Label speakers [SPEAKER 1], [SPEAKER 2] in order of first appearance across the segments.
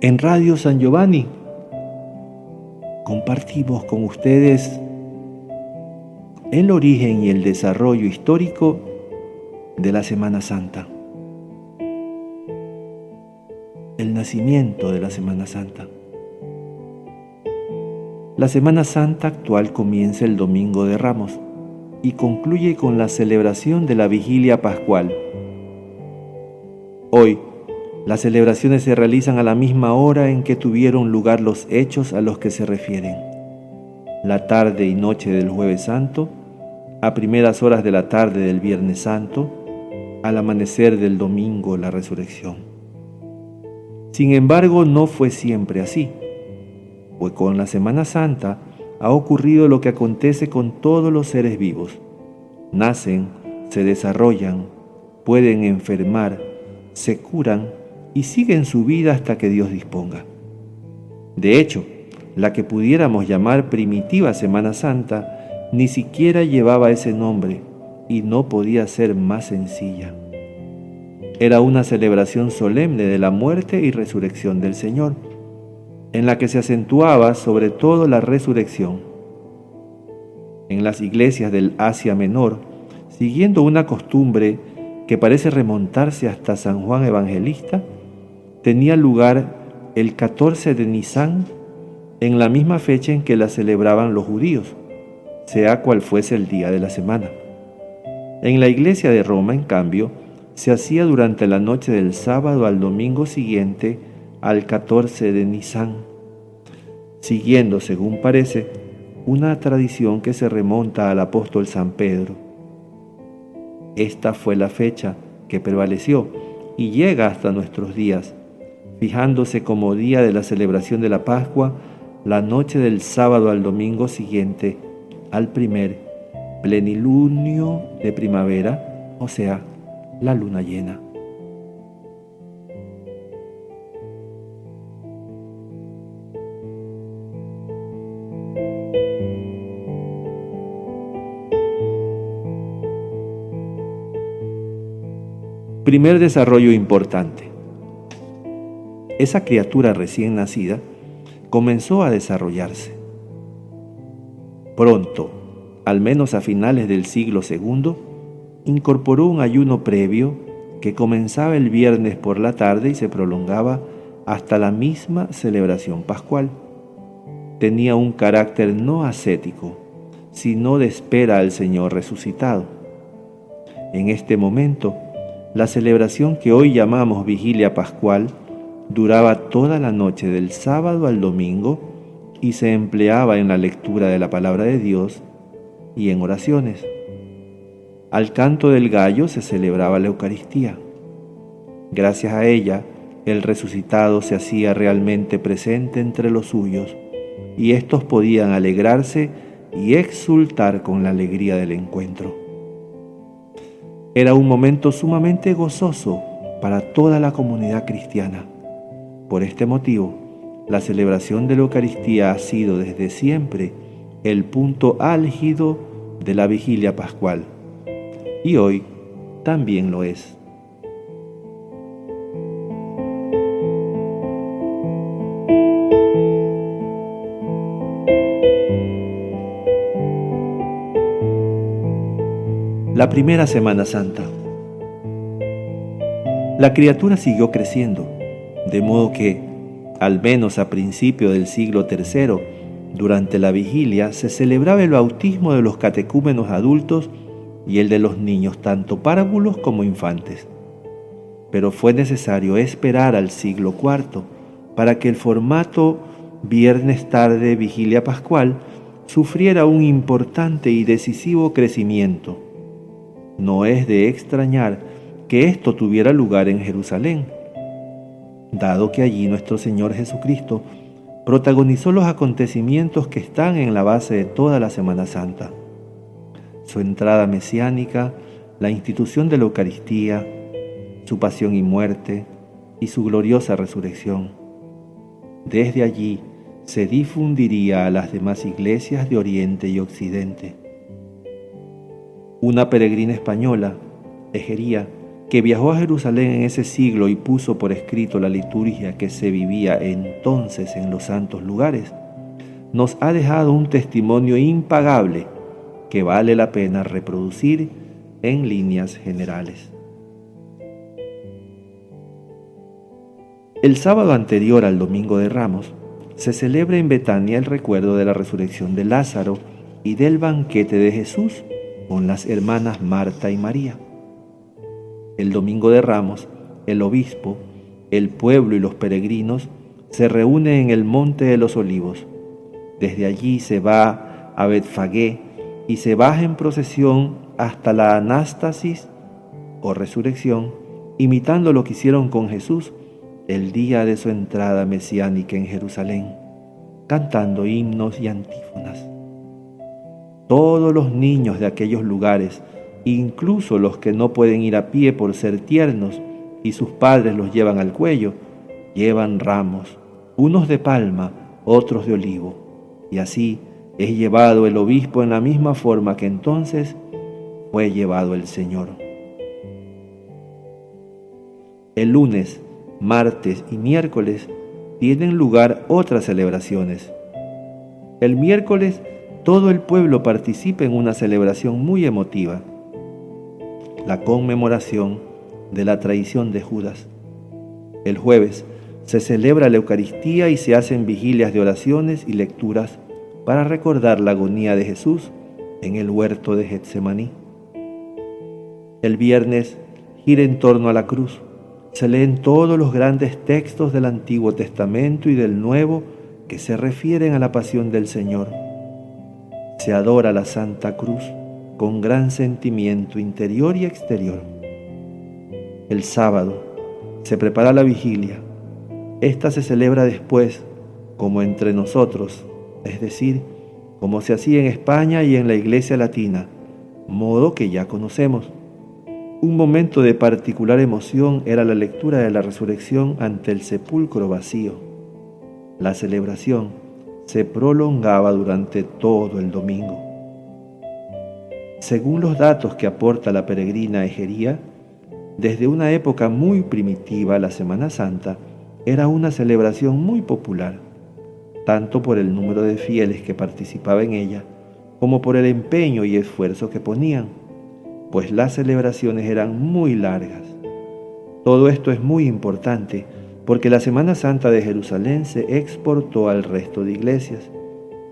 [SPEAKER 1] En Radio San Giovanni compartimos con ustedes el origen y el desarrollo histórico de la Semana Santa. El nacimiento de la Semana Santa. La Semana Santa actual comienza el Domingo de Ramos y concluye con la celebración de la Vigilia Pascual. Hoy, las celebraciones se realizan a la misma hora en que tuvieron lugar los hechos a los que se refieren. La tarde y noche del Jueves Santo, a primeras horas de la tarde del Viernes Santo, al amanecer del domingo la Resurrección. Sin embargo, no fue siempre así, pues con la Semana Santa ha ocurrido lo que acontece con todos los seres vivos. Nacen, se desarrollan, pueden enfermar, se curan y siguen su vida hasta que Dios disponga. De hecho, la que pudiéramos llamar primitiva Semana Santa ni siquiera llevaba ese nombre y no podía ser más sencilla. Era una celebración solemne de la muerte y resurrección del Señor, en la que se acentuaba sobre todo la resurrección. En las iglesias del Asia Menor, siguiendo una costumbre que parece remontarse hasta San Juan Evangelista, tenía lugar el 14 de Nisan, en la misma fecha en que la celebraban los judíos, sea cual fuese el día de la semana. En la iglesia de Roma, en cambio, se hacía durante la noche del sábado al domingo siguiente al 14 de Nisan, siguiendo, según parece, una tradición que se remonta al apóstol San Pedro. Esta fue la fecha que prevaleció y llega hasta nuestros días, fijándose como día de la celebración de la Pascua la noche del sábado al domingo siguiente al primer plenilunio de primavera, o sea, la luna llena. Primer desarrollo importante. Esa criatura recién nacida comenzó a desarrollarse. Pronto, al menos a finales del siglo II, incorporó un ayuno previo que comenzaba el viernes por la tarde y se prolongaba hasta la misma celebración pascual. Tenía un carácter no ascético, sino de espera al Señor resucitado. En este momento, la celebración que hoy llamamos Vigilia Pascual duraba toda la noche del sábado al domingo y se empleaba en la lectura de la palabra de Dios y en oraciones. Al canto del gallo se celebraba la Eucaristía. Gracias a ella, el resucitado se hacía realmente presente entre los suyos y éstos podían alegrarse y exultar con la alegría del encuentro. Era un momento sumamente gozoso para toda la comunidad cristiana. Por este motivo, la celebración de la Eucaristía ha sido desde siempre el punto álgido de la Vigilia Pascual, y hoy también lo es. La primera Semana Santa. La criatura siguió creciendo, de modo que, al menos a principio del siglo III, durante la vigilia se celebraba el bautismo de los catecúmenos adultos y el de los niños, tanto párvulos como infantes. Pero fue necesario esperar al siglo IV para que el formato viernes tarde vigilia pascual sufriera un importante y decisivo crecimiento. No es de extrañar que esto tuviera lugar en Jerusalén, dado que allí nuestro Señor Jesucristo protagonizó los acontecimientos que están en la base de toda la Semana Santa: su entrada mesiánica, la institución de la Eucaristía, su pasión y muerte y su gloriosa resurrección. Desde allí se difundiría a las demás iglesias de Oriente y Occidente. Una peregrina española, Egería, que viajó a Jerusalén en ese siglo y puso por escrito la liturgia que se vivía entonces en los santos lugares, nos ha dejado un testimonio impagable que vale la pena reproducir en líneas generales. El sábado anterior al Domingo de Ramos, se celebra en Betania el recuerdo de la resurrección de Lázaro y del banquete de Jesús con las hermanas Marta y María. El Domingo de Ramos, el obispo, el pueblo y los peregrinos se reúnen en el Monte de los Olivos. Desde allí se va a Betfagé y se baja en procesión hasta la Anástasis o resurrección, imitando lo que hicieron con Jesús el día de su entrada mesiánica en Jerusalén, cantando himnos y antífonas. Todos los niños de aquellos lugares, incluso los que no pueden ir a pie por ser tiernos y sus padres los llevan al cuello, llevan ramos, unos de palma, otros de olivo, y así es llevado el obispo en la misma forma que entonces fue llevado el Señor. El lunes, martes y miércoles tienen lugar otras celebraciones. El miércoles todo el pueblo participa en una celebración muy emotiva, la conmemoración de la traición de Judas. El jueves se celebra la Eucaristía y se hacen vigilias de oraciones y lecturas para recordar la agonía de Jesús en el huerto de Getsemaní. El viernes gira en torno a la cruz. Se leen todos los grandes textos del Antiguo Testamento y del Nuevo que se refieren a la pasión del Señor. Se adora la Santa Cruz con gran sentimiento interior y exterior. El sábado se prepara la vigilia. Esta se celebra después, como entre nosotros, es decir, como se hacía en España y en la Iglesia Latina, modo que ya conocemos. Un momento de particular emoción era la lectura de la resurrección ante el sepulcro vacío. La celebración se prolongaba durante todo el domingo. Según los datos que aporta la peregrina Egería, desde una época muy primitiva la Semana Santa era una celebración muy popular, tanto por el número de fieles que participaba en ella, como por el empeño y esfuerzo que ponían, pues las celebraciones eran muy largas. Todo esto es muy importante porque la Semana Santa de Jerusalén se exportó al resto de iglesias,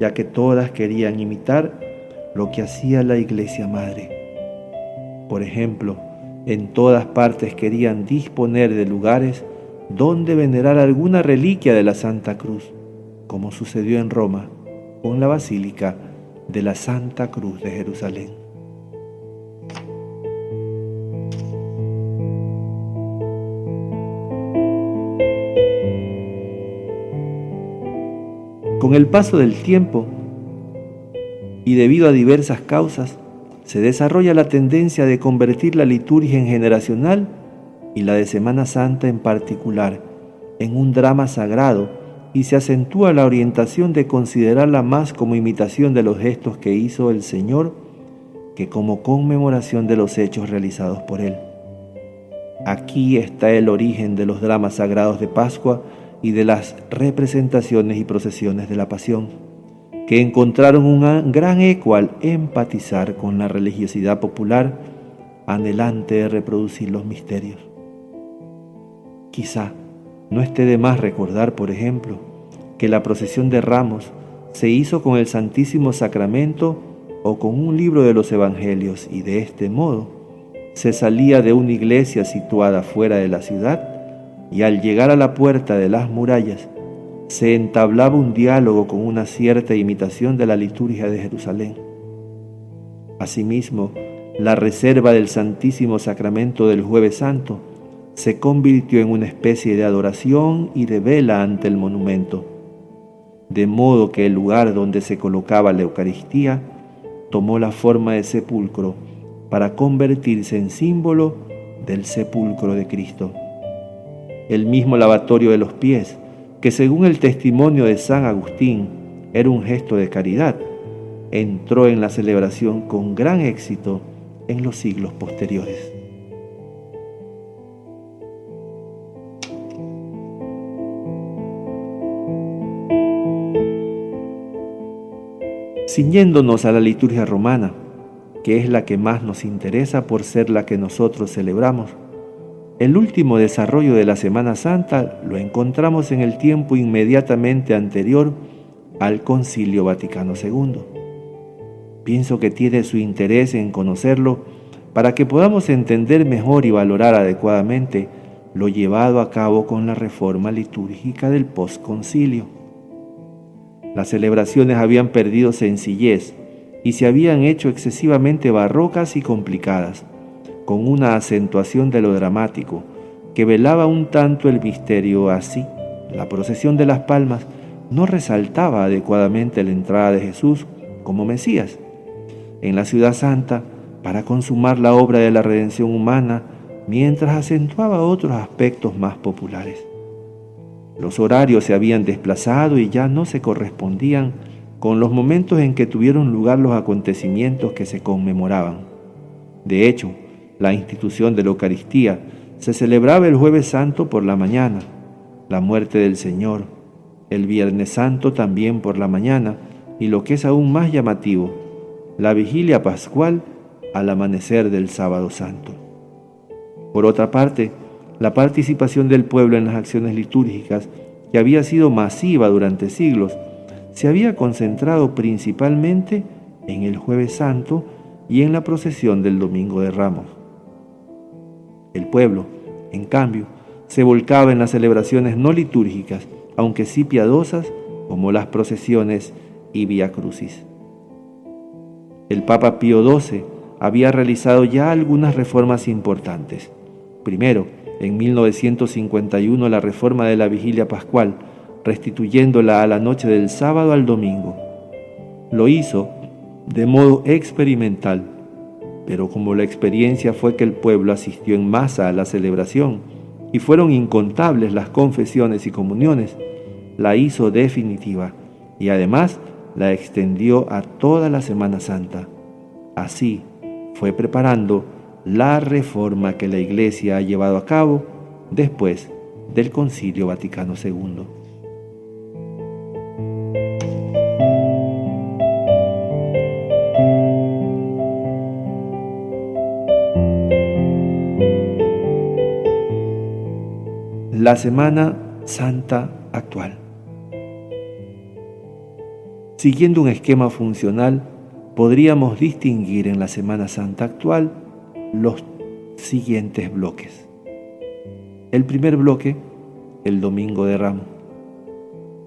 [SPEAKER 1] ya que todas querían imitar lo que hacía la Iglesia Madre. Por ejemplo, en todas partes querían disponer de lugares donde venerar alguna reliquia de la Santa Cruz, como sucedió en Roma con la Basílica de la Santa Cruz de Jerusalén. Con el paso del tiempo y debido a diversas causas, se desarrolla la tendencia de convertir la liturgia en generacional y la de Semana Santa en particular en un drama sagrado, y se acentúa la orientación de considerarla más como imitación de los gestos que hizo el Señor que como conmemoración de los hechos realizados por Él. Aquí está el origen de los dramas sagrados de Pascua y de las representaciones y procesiones de la Pasión, que encontraron un gran eco al empatizar con la religiosidad popular anhelante de reproducir los misterios. Quizá no esté de más recordar, por ejemplo, que la procesión de Ramos se hizo con el Santísimo Sacramento o con un libro de los Evangelios, y de este modo se salía de una iglesia situada fuera de la ciudad y al llegar a la puerta de las murallas se entablaba un diálogo con una cierta imitación de la liturgia de Jerusalén. Asimismo, la reserva del Santísimo Sacramento del Jueves Santo se convirtió en una especie de adoración y de vela ante el monumento, de modo que el lugar donde se colocaba la Eucaristía tomó la forma de sepulcro para convertirse en símbolo del sepulcro de Cristo. El mismo lavatorio de los pies, que según el testimonio de San Agustín era un gesto de caridad, entró en la celebración con gran éxito en los siglos posteriores. ciñéndonos a la liturgia romana, que es la que más nos interesa por ser la que nosotros celebramos. El último desarrollo de la Semana Santa lo encontramos en el tiempo inmediatamente anterior al Concilio Vaticano II. Pienso que tiene su interés en conocerlo para que podamos entender mejor y valorar adecuadamente lo llevado a cabo con la reforma litúrgica del posconcilio. Las celebraciones habían perdido sencillez y se habían hecho excesivamente barrocas y complicadas, con una acentuación de lo dramático que velaba un tanto el misterio. Así, la procesión de las palmas no resaltaba adecuadamente la entrada de Jesús como Mesías en la ciudad santa para consumar la obra de la redención humana, mientras acentuaba otros aspectos más populares. Los horarios se habían desplazado y ya no se correspondían con los momentos en que tuvieron lugar los acontecimientos que se conmemoraban. De hecho, la institución de la Eucaristía se celebraba el Jueves Santo por la mañana, la muerte del Señor, el Viernes Santo también por la mañana, y lo que es aún más llamativo, la Vigilia Pascual al amanecer del Sábado Santo. Por otra parte, la participación del pueblo en las acciones litúrgicas, que había sido masiva durante siglos, se había concentrado principalmente en el Jueves Santo y en la procesión del Domingo de Ramos. El pueblo, en cambio, se volcaba en las celebraciones no litúrgicas, aunque sí piadosas, como las procesiones y Vía Crucis. El Papa Pío XII había realizado ya algunas reformas importantes. Primero, en 1951, la reforma de la Vigilia Pascual, restituyéndola a la noche del sábado al domingo. Lo hizo de modo experimental, pero como la experiencia fue que el pueblo asistió en masa a la celebración y fueron incontables las confesiones y comuniones, la hizo definitiva y además la extendió a toda la Semana Santa. Así fue preparando la reforma que la Iglesia ha llevado a cabo después del Concilio Vaticano II. La Semana Santa actual. Siguiendo un esquema funcional, podríamos distinguir en la Semana Santa actual los siguientes bloques. El primer bloque, el Domingo de Ramos.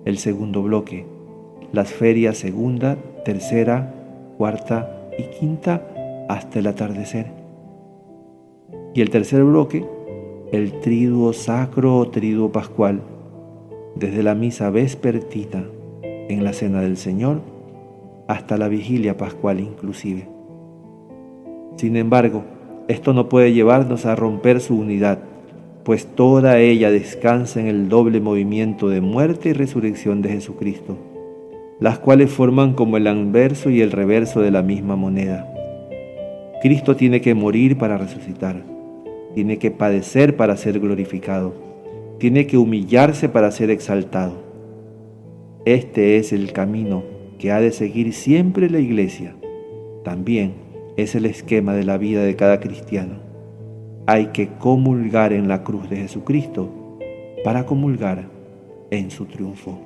[SPEAKER 1] El segundo bloque, las ferias segunda, tercera, cuarta y quinta hasta el atardecer. Y el tercer bloque, el Triduo Sacro o Triduo Pascual, desde la misa vespertina en la Cena del Señor hasta la Vigilia Pascual inclusive. Sin embargo, esto no puede llevarnos a romper su unidad, pues toda ella descansa en el doble movimiento de muerte y resurrección de Jesucristo, las cuales forman como el anverso y el reverso de la misma moneda. Cristo tiene que morir para resucitar, tiene que padecer para ser glorificado, tiene que humillarse para ser exaltado. Este es el camino que ha de seguir siempre la Iglesia. También es el esquema de la vida de cada cristiano. Hay que comulgar en la cruz de Jesucristo para comulgar en su triunfo.